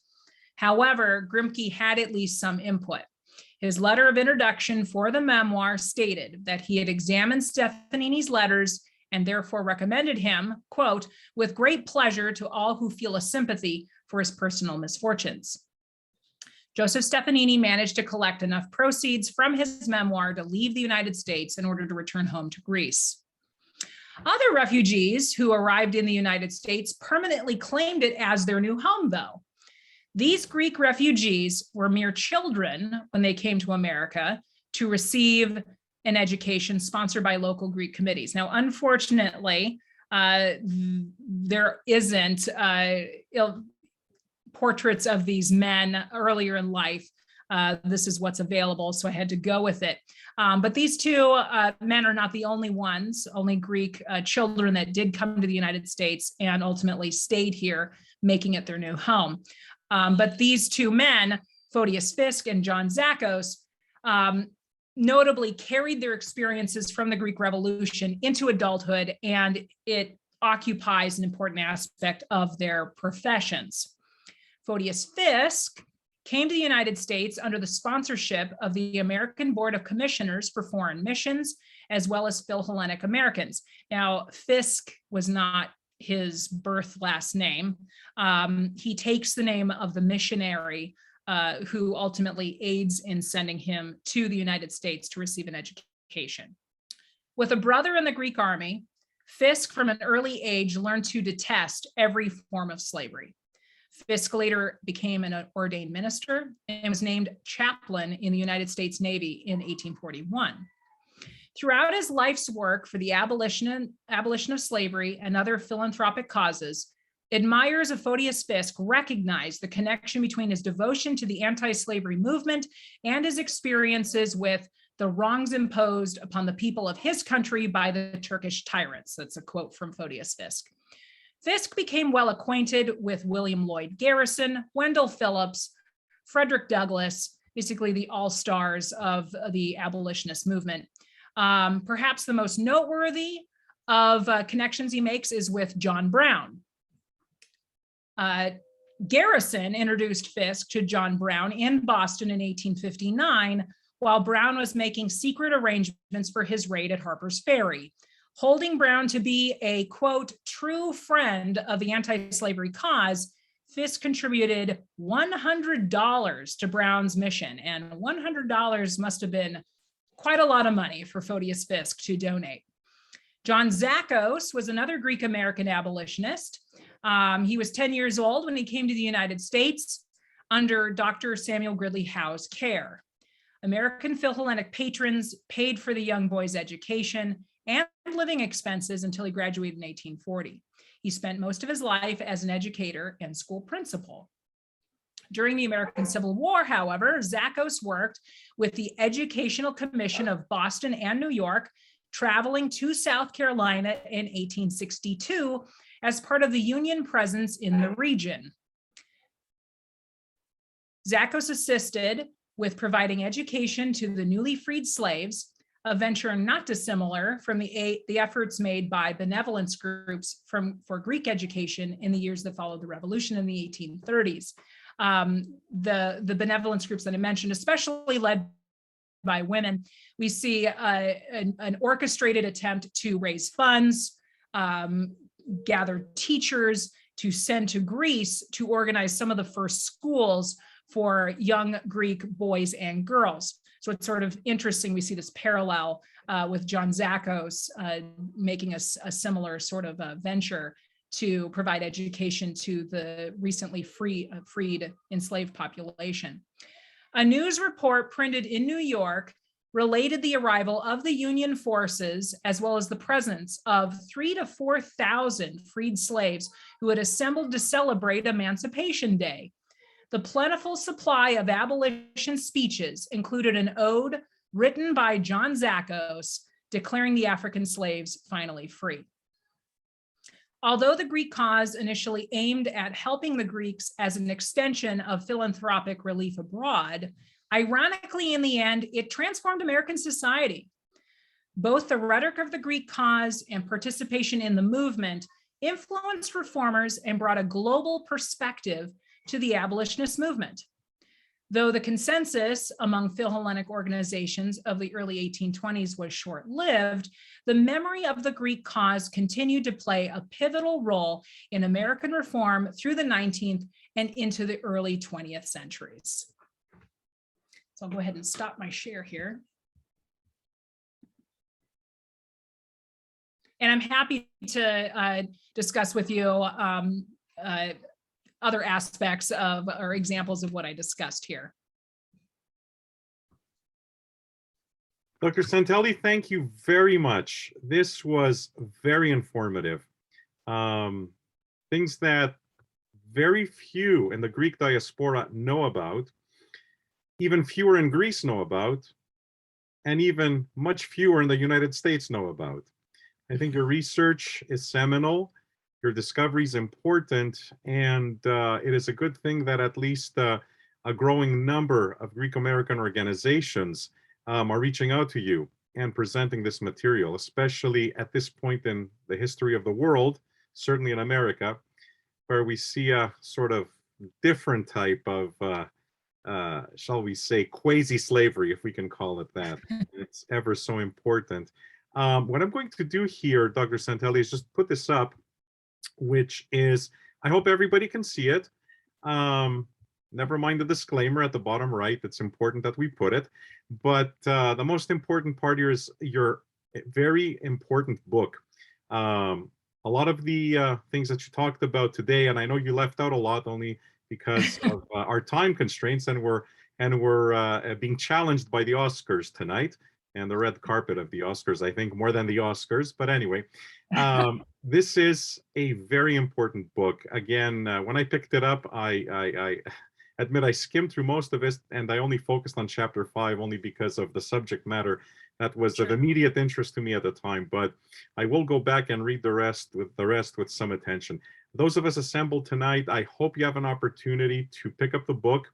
However, Grimke had at least some input. His letter of introduction for the memoir stated that he had examined Stefanini's letters and therefore recommended him, quote, "with great pleasure to all who feel a sympathy for his personal misfortunes." Joseph Stefanini managed to collect enough proceeds from his memoir to leave the United States in order to return home to Greece. Other refugees who arrived in the United States permanently claimed it as their new home, though. These Greek refugees were mere children when they came to America to receive an education sponsored by local Greek committees. Now, unfortunately, there isn't portraits of these men earlier in life. This is what's available, so I had to go with it. But these two men are not the only ones, only Greek children that did come to the United States and ultimately stayed here, making it their new home. But these two men, Photius Fisk and John Zakos, notably carried their experiences from the Greek Revolution into adulthood, and it occupies an important aspect of their professions. Photius Fisk came to the United States under the sponsorship of the American Board of Commissioners for Foreign Missions, as well as Hellenic Americans. Now, Fisk was not his birth last name. He takes the name of the missionary who ultimately aids in sending him to the United States to receive an education. With a brother in the Greek army, Fisk from an early age learned to detest every form of slavery. Fisk later became an ordained minister and was named chaplain in the United States Navy in 1841. Throughout his life's work for the abolition of slavery and other philanthropic causes, admirers of Photius Fisk recognized the connection between his devotion to the anti-slavery movement and his experiences with the wrongs imposed upon the people of his country by the Turkish tyrants. That's a quote from Photius Fisk. Fisk became well acquainted with William Lloyd Garrison, Wendell Phillips, Frederick Douglass, basically the all-stars of the abolitionist movement. Perhaps the most noteworthy of connections he makes is with John Brown. Garrison introduced Fisk to John Brown in Boston in 1859, while Brown was making secret arrangements for his raid at Harper's Ferry. Holding Brown to be a, quote, true friend of the anti-slavery cause, Fisk contributed $100 to Brown's mission, and $100 must have been quite a lot of money for Photius Fisk to donate. John Zachos was another Greek-American abolitionist. He was 10 years old when he came to the United States under Dr. Samuel Gridley Howe's care. American Philhellenic patrons paid for the young boy's education and living expenses until he graduated in 1840. He spent most of his life as an educator and school principal. During the American Civil War, however, Zachos worked with the Educational Commission of Boston and New York, traveling to South Carolina in 1862 as part of the Union presence in the region. Zachos assisted with providing education to the newly freed slaves, a venture not dissimilar from the efforts made by benevolence groups for Greek education in the years that followed the revolution in the 1830s. The benevolence groups that I mentioned, especially led by women, we see an orchestrated attempt to raise funds, gather teachers, to send to Greece to organize some of the first schools for young Greek boys and girls. So it's sort of interesting, we see this parallel with John Zachos making a similar sort of venture to provide education to the recently freed enslaved population. A news report printed in New York related the arrival of the Union forces, as well as the presence of 3,000 to 4,000 freed slaves who had assembled to celebrate Emancipation Day. The plentiful supply of abolition speeches included an ode written by John Zachos declaring the African slaves finally free. Although the Greek cause initially aimed at helping the Greeks as an extension of philanthropic relief abroad, ironically, in the end, it transformed American society. Both the rhetoric of the Greek cause and participation in the movement influenced reformers and brought a global perspective to the abolitionist movement. Though the consensus among Philhellenic organizations of the early 1820s was short-lived, the memory of the Greek cause continued to play a pivotal role in American reform through the 19th and into the early 20th centuries. So I'll go ahead and stop my share here. And I'm happy to discuss with you other aspects of or examples of what I discussed here. Dr. Santelli, thank you very much. This was very informative. Things that very few in the Greek diaspora know about, even fewer in Greece know about, and even much fewer in the United States know about. I think your research is seminal. Your discovery is important, and it is a good thing that at least a growing number of Greek American organizations are reaching out to you and presenting this material, especially at this point in the history of the world, certainly in America, where we see a sort of different type of shall we say, quasi-slavery, if we can call it that. It's ever so important. What I'm going to do here, Dr. Santelli, is just put this up, which is, I hope everybody can see it. Never mind the disclaimer at the bottom right. It's important that we put it. But the most important part here is your very important book. A lot of the things that you talked about today, and I know you left out a lot only because of our time constraints, and we're being challenged by the Oscars tonight and the red carpet of the Oscars, I think, more than the Oscars. But anyway, this is a very important book. Again, when I picked it up, I admit I skimmed through most of it, and I only focused on chapter 5 only because of the subject matter that was of immediate interest to me at the time. But I will go back and read the rest with some attention. Those of us assembled tonight, I hope you have an opportunity to pick up the book.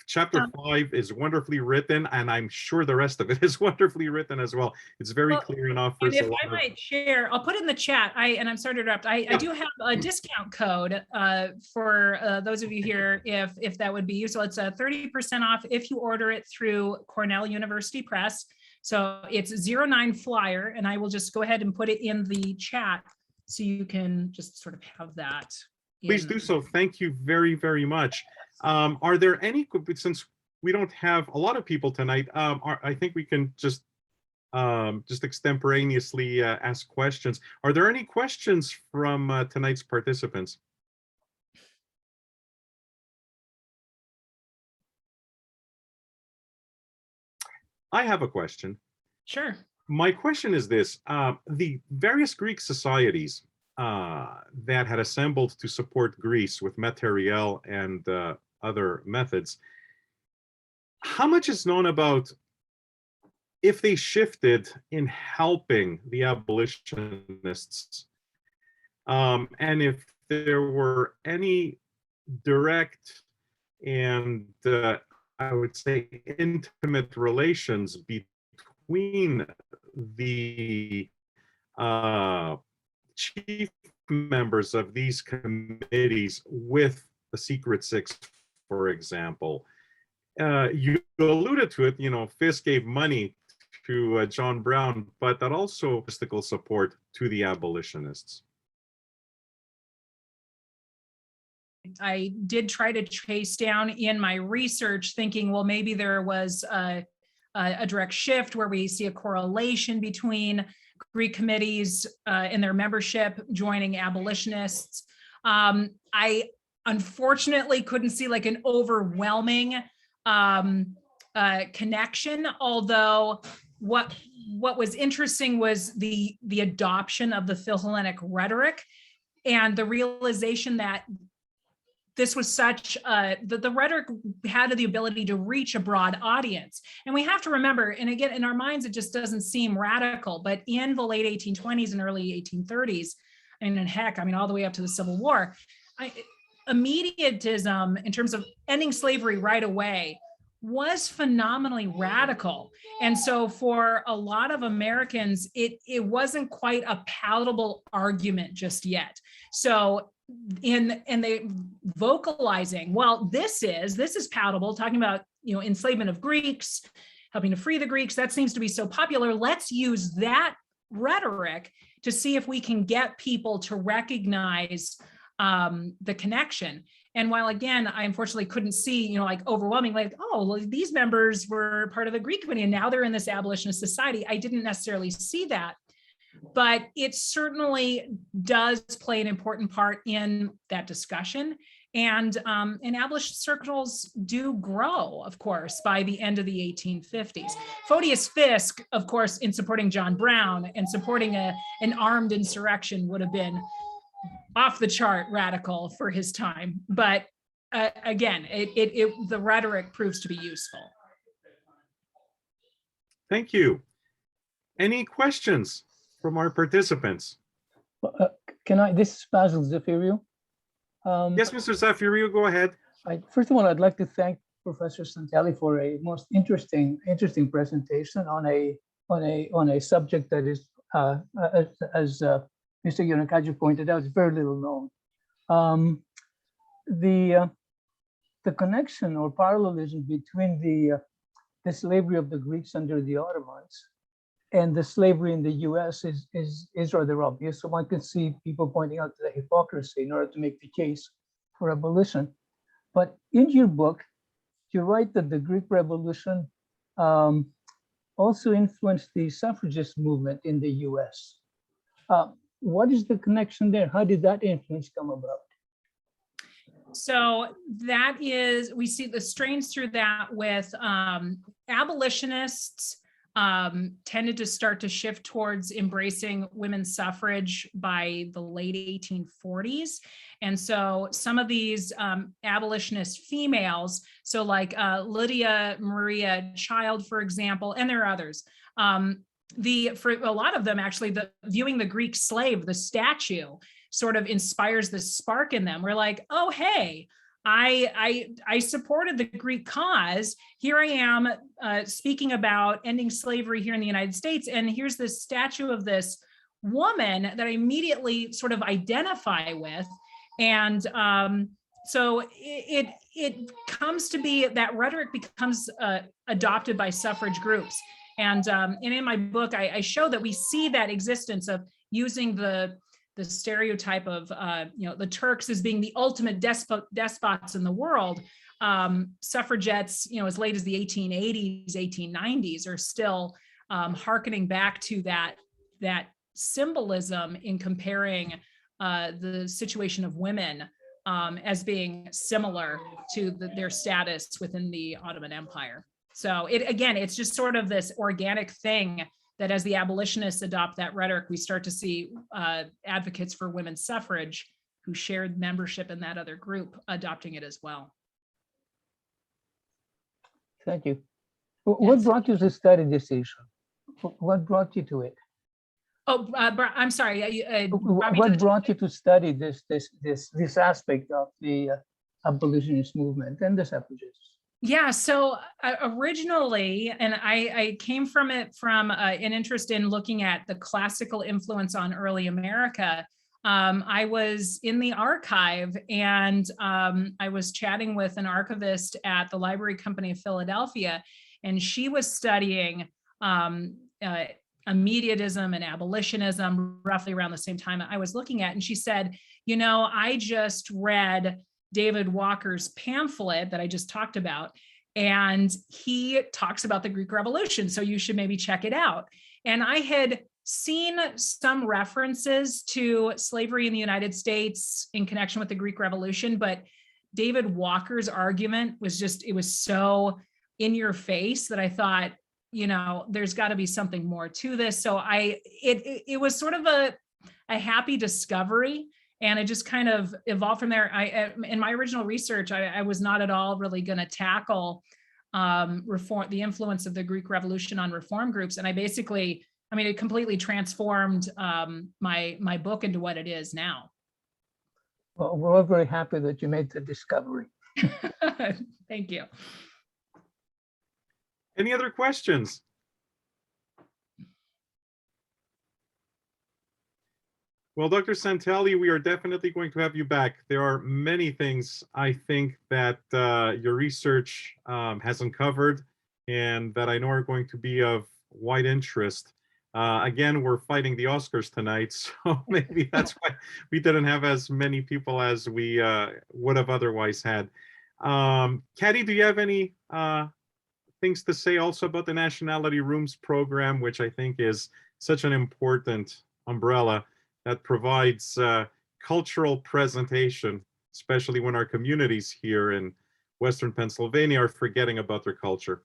Chapter 5 is wonderfully written, and I'm sure the rest of it is wonderfully written as well. It's very clear and offers if I might share, I'll put it in the chat. And I'm sorry to interrupt. I do have a discount code for those of you here, if that would be useful. It's a 30% off if you order it through Cornell University Press. So it's 09 flyer, and I will just go ahead and put it in the chat so you can just sort of have that. Please do so. Thank you very, very much. Are there any, since we don't have a lot of people tonight, I think we can just extemporaneously ask questions. Are there any questions from tonight's participants? I have a question. Sure. My question is this: the various Greek societies that had assembled to support Greece with materiel and other methods, how much is known about if they shifted in helping the abolitionists, and if there were any direct and I would say intimate relations between the chief members of these committees with the Secret Six, for example. You alluded to it, Fisk gave money to John Brown, but that also logistical support to the abolitionists. I did try to trace down in my research, thinking, well, maybe there was a direct shift where we see a correlation between Greek committees and their membership joining abolitionists. I unfortunately couldn't see like an overwhelming connection, although what was interesting was the adoption of the Philhellenic rhetoric and the realization that this was such the rhetoric had the ability to reach a broad audience. And we have to remember, and again, in our minds, it just doesn't seem radical, but in the late 1820s and early 1830s, and heck, all the way up to the Civil War, immediatism in terms of ending slavery right away was phenomenally radical. And so for a lot of Americans, it wasn't quite a palatable argument just yet. So and they vocalizing, well, this is palatable, talking about enslavement of Greeks, helping to free the Greeks, that seems to be so popular. Let's use that rhetoric to see if we can get people to recognize the connection. And while again, I unfortunately couldn't see, like overwhelming, like, oh, well, these members were part of the Greek committee and now they're in this abolitionist society. I didn't necessarily see that. But it certainly does play an important part in that discussion. And abolitionist circles do grow, of course, by the end of the 1850s. Photius Fisk, of course, in supporting John Brown and supporting an armed insurrection would have been off the chart radical for his time. But again, the rhetoric proves to be useful. Thank you. Any questions from our participants? This is Basil Zafiriou. Yes, Mr. Zafiriou, go ahead. First of all, I'd like to thank Professor Santelli for a most interesting presentation on a subject that is, as Mr. Yonakaji pointed out, is very little known. the connection or parallelism between the slavery of the Greeks under the Ottomans and the slavery in the US is rather obvious. So one can see people pointing out the hypocrisy in order to make the case for abolition. But in your book, you write that the Greek Revolution also influenced the suffragist movement in the US. What is the connection there? How did that influence come about? So that is, we see the strains through that with abolitionists tended to start to shift towards embracing women's suffrage by the late 1840s. And so some of these abolitionist females, so like Lydia Maria Child, for example, and there are others, for a lot of them, actually, viewing the Greek slave, the statue, sort of inspires the spark in them. We're like, oh, hey, I supported the Greek cause. Here I am speaking about ending slavery here in the United States. And here's this statue of this woman that I immediately sort of identify with. And so it comes to be that rhetoric becomes adopted by suffrage groups. And in my book, I show that we see that existence of using the stereotype of the Turks as being the ultimate despots in the world. Suffragettes, as late as the 1880s, 1890s, are still hearkening back to that symbolism in comparing the situation of women as being similar to their status within the Ottoman Empire. So it's just sort of this organic thing that as the abolitionists adopt that rhetoric, we start to see advocates for women's suffrage who shared membership in that other group adopting it as well. Thank you. What brought you to study this issue? What brought you to it? Oh, I'm sorry. What brought you to study this aspect of the abolitionist movement and the suffragists? Yeah, so originally, and I came from an interest in looking at the classical influence on early America. I was in the archive and I was chatting with an archivist at the Library Company of Philadelphia, and she was studying immediatism and abolitionism roughly around the same time I was looking at. And she said, I just read David Walker's pamphlet that I just talked about, and he talks about the Greek Revolution, so you should maybe check it out. And I had seen some references to slavery in the United States in connection with the Greek Revolution, but David Walker's argument was it was so in your face that I thought, there's got to be something more to this. So it was sort of a happy discovery. And it just kind of evolved from there. In my original research, I was not at all really going to tackle the influence of the Greek Revolution on reform groups. And it completely transformed my book into what it is now. Well, we're all very happy that you made the discovery. Thank you. Any other questions? Well, Dr. Santelli, we are definitely going to have you back. There are many things I think that your research has uncovered and that I know are going to be of wide interest. Again, we're fighting the Oscars tonight, so maybe that's why we didn't have as many people as we would have otherwise had. Caddy, do you have any things to say also about the Nationality Rooms program, which I think is such an important umbrella that provides cultural presentation, especially when our communities here in Western Pennsylvania are forgetting about their culture?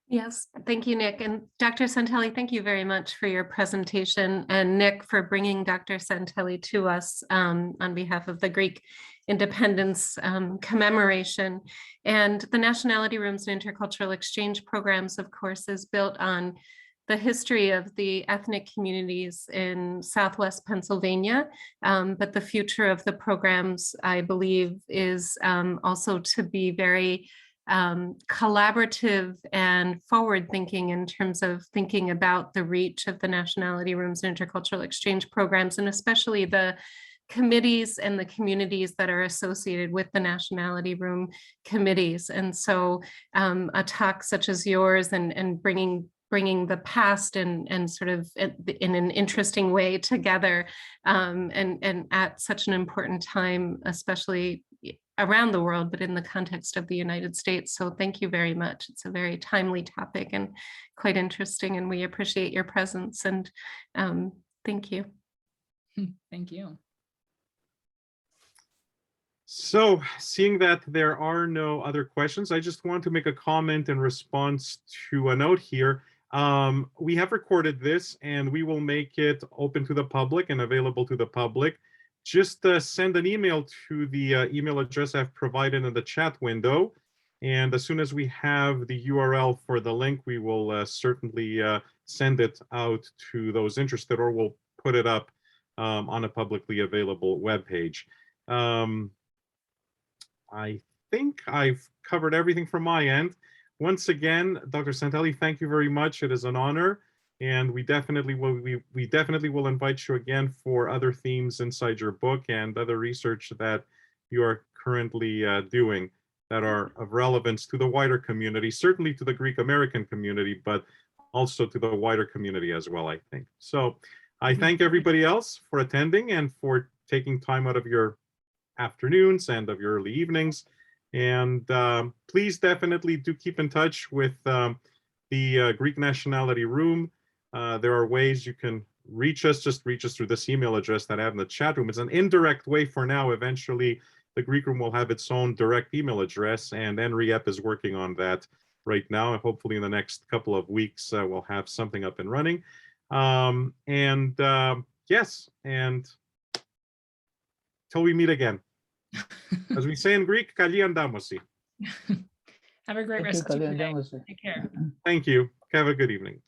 Yes, thank you, Nick. And Dr. Santelli, thank you very much for your presentation, and Nick for bringing Dr. Santelli to us on behalf of the Greek independence commemoration. And the Nationality Rooms and Intercultural Exchange Programs, of course, is built on the history of the ethnic communities in Southwest Pennsylvania, but the future of the programs, I believe, is also to be very collaborative and forward-thinking in terms of thinking about the reach of the Nationality Rooms and Intercultural Exchange Programs, and especially the committees and the communities that are associated with the Nationality Room committees. And so a talk such as yours and bringing the past and sort of in an interesting way together and at such an important time, especially around the world, but in the context of the United States. So thank you very much. It's a very timely topic and quite interesting, and we appreciate your presence, and thank you. Thank you. So seeing that there are no other questions, I just want to make a comment in response to a note here. We have recorded this and we will make it open to the public and available to the public. Just send an email to the email address I've provided in the chat window. And as soon as we have the URL for the link, we will certainly send it out to those interested, or we'll put it up on a publicly available webpage. I think I've covered everything from my end. Once again, Dr. Santelli, thank you very much. It is an honor, and we definitely will invite you again for other themes inside your book and other research that you are currently doing that are of relevance to the wider community, certainly to the Greek American community, but also to the wider community as well, I think. So I thank everybody else for attending and for taking time out of your afternoons and of your early evenings. And please definitely do keep in touch with the Greek Nationality Room. There are ways you can reach us. Just reach us through this email address that I have in the chat room. It's an indirect way for now. Eventually, the Greek Room will have its own direct email address, and NREP is working on that right now. And hopefully in the next couple of weeks, we'll have something up and running. Yes, and till we meet again. As we say in Greek, kali andamosi. Have a great Thank you, rest of your Kali day. Andamosi. Take care. Thank you. Have a good evening.